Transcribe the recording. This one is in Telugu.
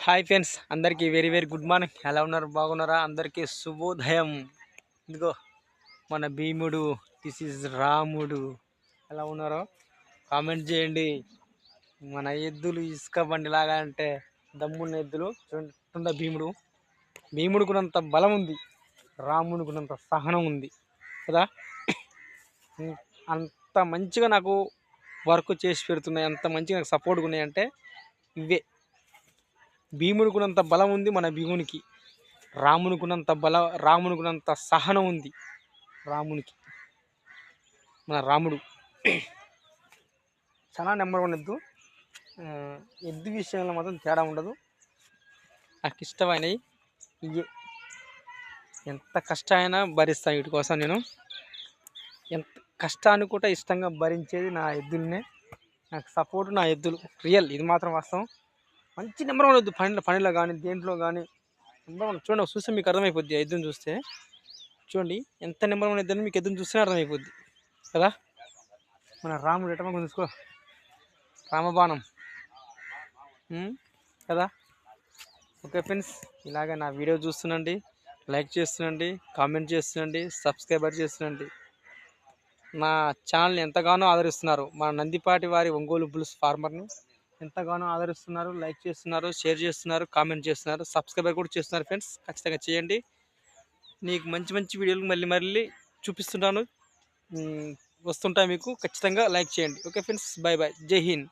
హాయ్ ఫ్రెండ్స్, అందరికీ వెరీ వెరీ గుడ్ మార్నింగ్. ఎలా ఉన్నారు? బాగున్నారా? అందరికీ శుభోదయం. ఇదిగో మన భీముడు, దిస్ ఈజ్ రాముడు. ఎలా ఉన్నారో కామెంట్ చేయండి. మన ఎద్దులు ఇసుక బండిలాగా అంటే దమ్మున్న ఎద్దులు చూడండి. భీముడుకున్నంత బలం ఉంది, రాముడికున్నంత సహనం ఉంది కదా. అంత మంచిగా నాకు వర్క్ చేసి పెడుతున్నాయి, అంత మంచిగా నాకు సపోర్ట్గా ఉన్నాయి అంటే ఇవే. భీమునికున్నంత బలం ఉంది మన భీమునికి, రామునికున్నంత సహనం ఉంది రామునికి. మన రాముడు చాలా నెంబర్ వన్ ఎద్దు. ఎద్దు విషయంలో మాత్రం తేడా ఉండదు. నాకు ఇష్టమైనవి ఇవే. ఎంత కష్టమైనా భరిస్తాను వీటి కోసం. నేను ఎంత కష్టాన్ని కూడా ఇష్టంగా భరించేది నా ఎద్దులనే. నాకు సపోర్ట్ నా ఎద్దులు, రియల్. ఇది మాత్రం వాస్తవం. మంచి నెంబర్ వన్ ఎద్దు, పనిలో కానీ దేంట్లో కానీ నెంబర్ వన్. చూడండి, చూస్తే మీకు అర్థమైపోద్ది. ఆ ఎద్దును చూస్తే చూడండి ఎంత నెంబర్ వన్ ఎద్దని మీకు ఎద్దును చూస్తేనే అర్థమైపోద్ది కదా. మన రాముడు ఎటమా చూసుకో, రామబాణం కదా. ఓకే ఫ్రెండ్స్, ఇలాగ నా వీడియో చూస్తుండండి, లైక్ చేస్తుండండి, కామెంట్ చేస్తుండండి, సబ్స్క్రైబర్ చేస్తుండండి. నా ఛానల్ని ఎంతగానో ఆదరిస్తున్నారు. మన నందిపాటి వారి ఒంగోలు బుల్స్ ఫార్మర్ని ఎంతగానో ఆదరిస్తున్నారు, లైక్ చేస్తున్నారు, షేర్ చేస్తున్నారు, కామెంట్ చేస్తున్నారు, సబ్స్క్రైబర్ కూడా చేస్తున్నారు. ఫ్రెండ్స్, ఖచ్చితంగా చేయండి. నీకు మంచి మంచి వీడియోలు మళ్ళీ చూపిస్తుంటాను, వస్తుంటాయి మీకు. ఖచ్చితంగా లైక్ చేయండి. ఓకే ఫ్రెండ్స్, బాయ్ బాయ్, జై హింద్.